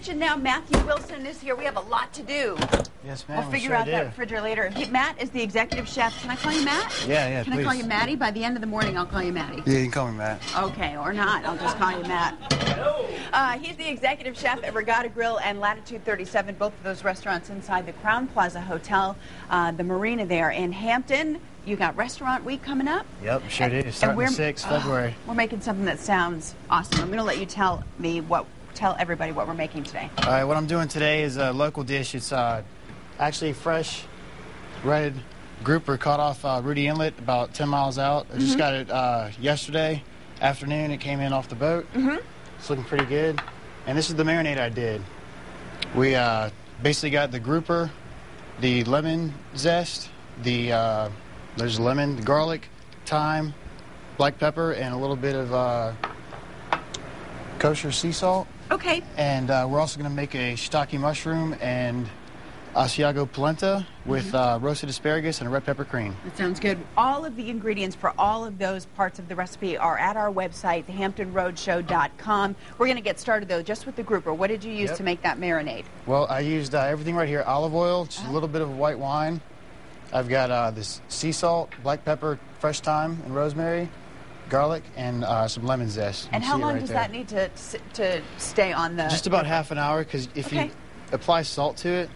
kitchen now. Matthew Wilson is here. We have a lot to do. Yes, ma'am. We'll figure out that refrigerator. Matt is the executive chef. Can I call you Matt? Yeah, Can I call you Matty? By the end of the morning, I'll call you Matty. Yeah, you can call me Matt. Okay, or not. I'll just call you Matt. He's the executive chef at Regatta Grill and Latitude 37, both of those restaurants inside the Crown Plaza Hotel, the marina there in Hampton. You got Restaurant Week coming up? Yep, sure do. Starting the 6th February. We're making something that sounds awesome. I'm going to let you tell everybody what we're making today. All right, what I'm doing today is a local dish. It's actually fresh red grouper caught off Rudy Inlet about 10 miles out. I just got it yesterday afternoon. It came in off the boat. It's looking pretty good. And this is the marinade I did. We basically got the grouper, the lemon zest, there's lemon, the garlic, thyme, black pepper, and a little bit of kosher sea salt. Okay. And we're also going to make a shiitake mushroom and Asiago polenta with roasted asparagus and a red pepper cream. That sounds good. All of the ingredients for all of those parts of the recipe are at our website, thehamptonroadshow.com. We're going to get started, though, just with the grouper. What did you use to make that marinade? Well, I used everything right here. Olive oil, just a little bit of white wine. I've got this sea salt, black pepper, fresh thyme, and rosemary, garlic, and some lemon zest. And how long does that need to stay on the... Just about half an hour, because if you apply salt to it,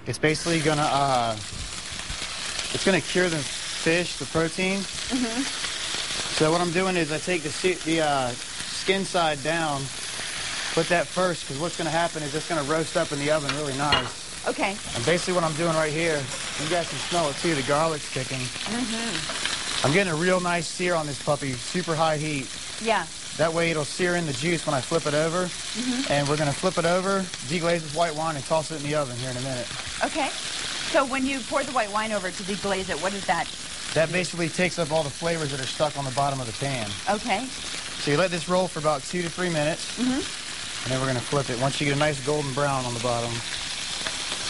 it's basically gonna cure the fish, the protein. So what I'm doing is I take the skin side down, put that first, because what's gonna happen is it's gonna roast up in the oven really nice. Okay. And basically what I'm doing right here, you guys can smell it too, the garlic's kicking. I'm getting a real nice sear on this puppy, super high heat. Yeah. That way it'll sear in the juice when I flip it over. And we're going to flip it over, deglaze with white wine, and toss it in the oven here in a minute. Okay. So when you pour the white wine over to deglaze it, what is that? That basically takes up all the flavors that are stuck on the bottom of the pan. Okay. So you let this roll for about 2 to 3 minutes. And then we're going to flip it once you get a nice golden brown on the bottom.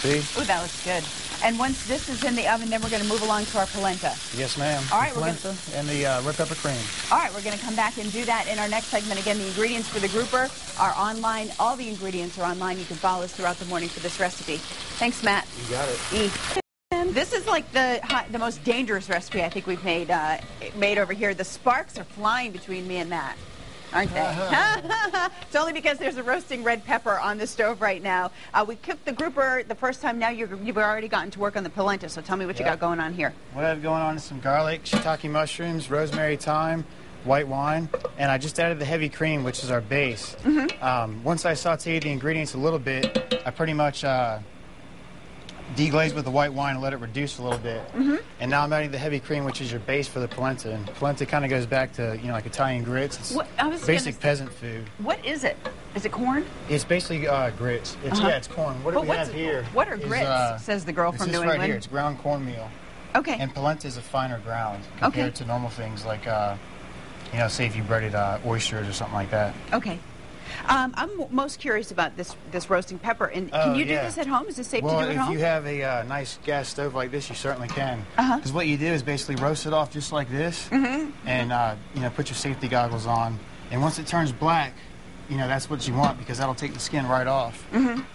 See? Ooh, that looks good. And once this is in the oven, then we're going to move along to our polenta. Yes, ma'am. All right, polenta and the red pepper cream. All right, we're going to come back and do that in our next segment. Again, the ingredients for the grouper are online. All the ingredients are online. You can follow us throughout the morning for this recipe. Thanks, Matt. You got it. This is like the most dangerous recipe I think we've made over here. The sparks are flying between me and Matt, aren't they? It's only because there's a roasting red pepper on the stove right now. We cooked the grouper the first time. Now you've already gotten to work on the polenta, so tell me what you got going on here. What I have going on is some garlic, shiitake mushrooms, rosemary, thyme, white wine, and I just added the heavy cream, which is our base. Once I sauteed the ingredients a little bit, I pretty much deglaze with the white wine and let it reduce a little bit. And now I'm adding the heavy cream, which is your base for the polenta. And polenta kind of goes back to, like Italian grits. It's basic peasant food. What is it? Is it corn? It's basically grits. Yeah, it's corn. What do we have here? What are grits, says the girl from New England. Right here. It's ground cornmeal. Okay. And polenta is a finer ground compared to normal things like, say if you breaded oysters or something like that. Okay. I'm most curious about this roasting pepper. And can you do this at home? Is it safe to do at home? Well, if you have a nice gas stove like this, you certainly can. Because what you do is basically roast it off just like this, and put your safety goggles on. And once it turns black, that's what you want, because that'll take the skin right off.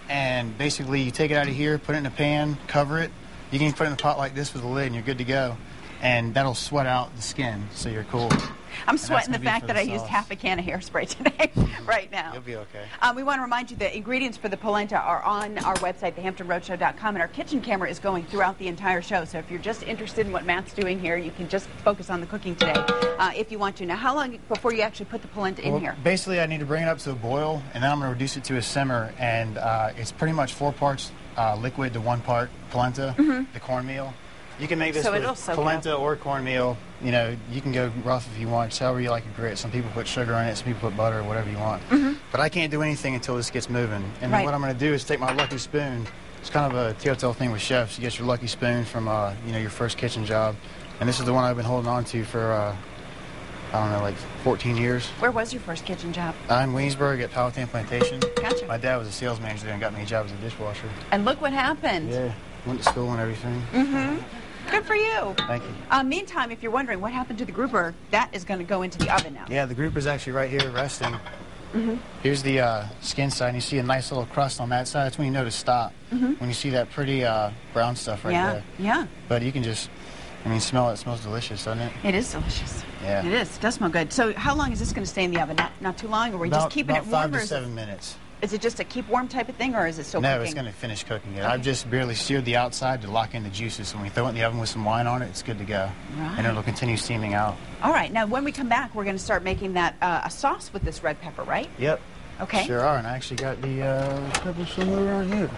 And basically, you take it out of here, put it in a pan, cover it. You can put it in a pot like this with a lid, and you're good to go. And that'll sweat out the skin, so you're cool. I'm sweating the fact that I used half a can of hairspray today, right now. You'll be okay. We want to remind you the ingredients for the polenta are on our website, thehamptonroadshow.com, and our kitchen camera is going throughout the entire show. So if you're just interested in what Matt's doing here, you can just focus on the cooking today if you want to. Now, how long before you actually put the polenta in here? Basically, I need to bring it up to a boil, and then I'm going to reduce it to a simmer. And it's pretty much 4 parts liquid to 1 part polenta, the cornmeal. You can make this with polenta or cornmeal. You can go rough if you want, however you like your grit. Some people put sugar on it, some people put butter, whatever you want. But I can't do anything until this gets moving. And what I'm going to do is take my lucky spoon. It's kind of a telltale thing with chefs. You get your lucky spoon from, your first kitchen job. And this is the one I've been holding on to for, 14 years. Where was your first kitchen job? In Williamsburg at Powhatan Plantation. Gotcha. My dad was a sales manager there and got me a job as a dishwasher. And look what happened. Yeah, went to school and everything. Good for you. Thank you. Meantime, if you're wondering what happened to the grouper, that is going to go into the oven now. Yeah, the grouper's actually right here resting. Here's the skin side, and you see a nice little crust on that side. That's when you know to stop. When you see that pretty brown stuff right there. Yeah. But you can just, I mean, smell it. It smells delicious, doesn't it? It is delicious. Yeah. It is. It does smell good. So how long is this going to stay in the oven? Not too long, or are we just keeping it warm? About 5 to 7 minutes. Is it just a keep warm type of thing, or is it still cooking? No, it's going to finish cooking it. I've just barely seared the outside to lock in the juices. When we throw it in the oven with some wine on it, it's good to go. Right. And it'll continue steaming out. All right. Now, when we come back, we're going to start making that a sauce with this red pepper, right? Yep. Okay. Sure are. And I actually got the pepper somewhere around here.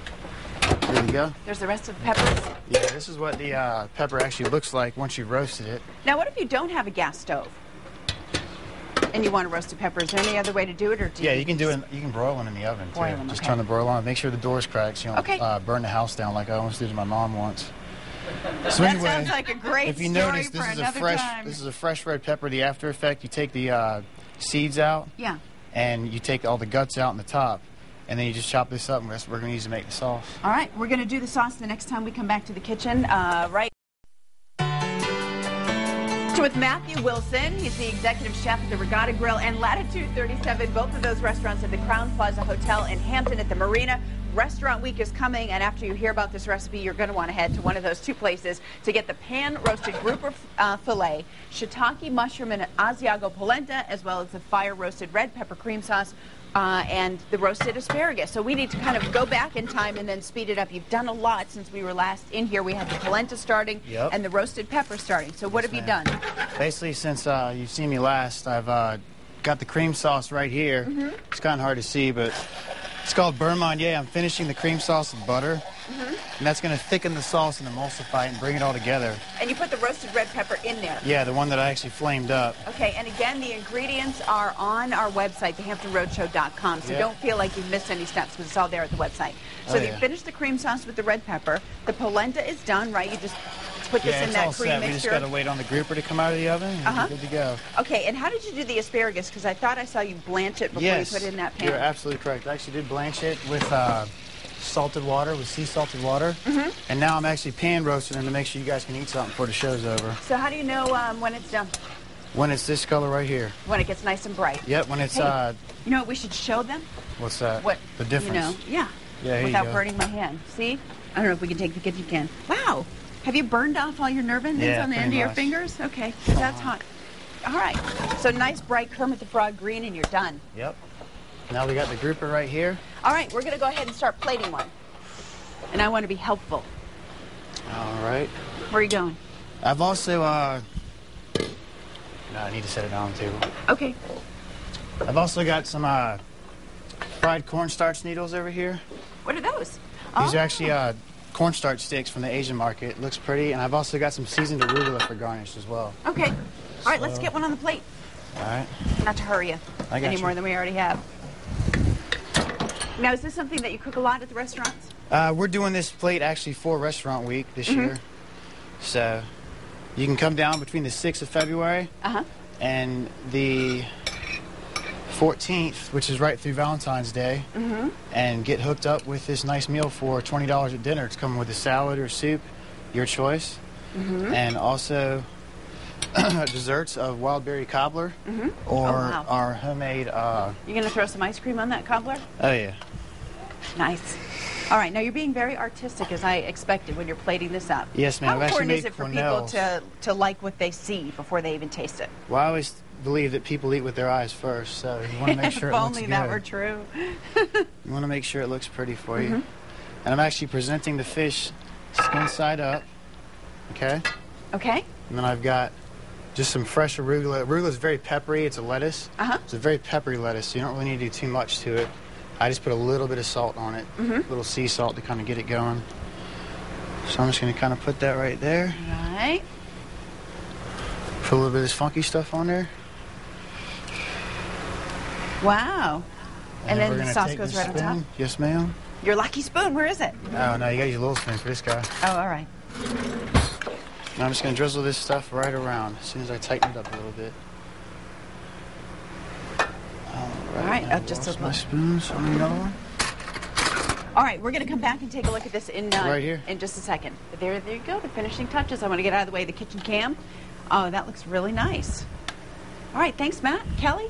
There you go. There's the rest of the peppers? Yeah, this is what the pepper actually looks like once you've roasted it. Now, what if you don't have a gas stove and you want to roast a pepper? Is there any other way to do it, or do you can do it. You can broil them in the oven too. Just turn the broil on. Make sure the door's cracked so you don't burn the house down like I almost did to my mom once. So that anyway, sounds like a great if you story notice, for another time. This is a fresh red pepper. The after effect, you take the seeds out. Yeah. And you take all the guts out in the top, and then you just chop this up, and that's what we're going to use to make the sauce. All right, we're going to do the sauce the next time we come back to the kitchen, right? With Matthew Wilson, he's the executive chef at the Regatta Grill and Latitude 37. Both of those restaurants at the Crown Plaza Hotel in Hampton at the Marina. Restaurant Week is coming, and after you hear about this recipe, you're going to want to head to one of those two places to get the pan-roasted grouper filet, shiitake mushroom and Asiago polenta, as well as the fire-roasted red pepper cream sauce, and the roasted asparagus. So we need to kind of go back in time and then speed it up. You've done a lot since we were last in here. We had the polenta starting and the roasted pepper starting. So what have you done? Basically, since you've seen me last, I've got the cream sauce right here. It's kind of hard to see, but it's called beurre Marnier. I'm finishing the cream sauce with butter, and that's going to thicken the sauce and emulsify it and bring it all together. And you put the roasted red pepper in there? Yeah, the one that I actually flamed up. Okay, and again, the ingredients are on our website, thehamptonroadshow.com, so don't feel like you've missed any steps because it's all there at the website. So you finished the cream sauce with the red pepper. The polenta is done, right? You just put this in that cream mixture. We just got to wait on the grouper to come out of the oven, and we're good to go. Okay, and how did you do the asparagus? Because I thought I saw you blanch it before you put it in that pan. You're absolutely correct. I actually did blanch it with salted water, with sea salted water, and now I'm actually pan roasting them to make sure you guys can eat something before the show's over. So how do you know when it's done? When it's this color right here. When it gets nice and bright. Yep, when it's you know what we should show them? What's that? What the difference? You know, without burning my hand. See? I don't know if we can take the kitchen can. Wow. Have you burned off all your nerve endings on the end of your fingers? Okay, that's hot. All right. So nice bright Kermit the Frog green, and you're done. Yep. Now we got the grouper right here. All right, we're going to go ahead and start plating one. And I want to be helpful. All right. Where are you going? I've also, no, I need to set it down on the table. Okay. I've also got some fried cornstarch needles over here. What are those? These are actually cornstarch sticks from the Asian market. It looks pretty. And I've also got some seasoned arugula for garnish as well. Okay. All right, let's get one on the plate. All right. Not to hurry you any more than we already have. Now, is this something that you cook a lot at the restaurants? We're doing this plate actually for Restaurant Week this year. So you can come down between the 6th of February and the 14th, which is right through Valentine's Day, and get hooked up with this nice meal for $20 at dinner. It's coming with a salad or soup, your choice, and also desserts of wild berry cobbler or our homemade... You're going to throw some ice cream on that cobbler? Oh, yeah. Nice. All right, now you're being very artistic, as I expected, when you're plating this up. Yes, ma'am. How important is it for people to like what they see before they even taste it? Well, I always believe that people eat with their eyes first, so you want to make sure it looks good. If only that were true. You want to make sure it looks pretty for you. And I'm actually presenting the fish skin side up, okay? Okay. And then I've got just some fresh arugula. Arugula is very peppery. It's a lettuce. It's a very peppery lettuce, so you don't really need to do too much to it. I just put a little bit of salt on it, a little sea salt to kind of get it going. So I'm just going to kind of put that right there. All right. Put a little bit of this funky stuff on there. Wow. And then the sauce goes right on top? Yes, ma'am. Your lucky spoon, where is it? Oh, no, you got to use a little spoon for this guy. Oh, all right. Now I'm just going to drizzle this stuff right around as soon as I tighten it up a little bit. All right, just a my spoons on the other one. All right, we're going to come back and take a look at this right here in just a second. But there you go, the finishing touches. I want to get out of the way of the kitchen cam. Oh, that looks really nice. All right, thanks, Matt. Kelly?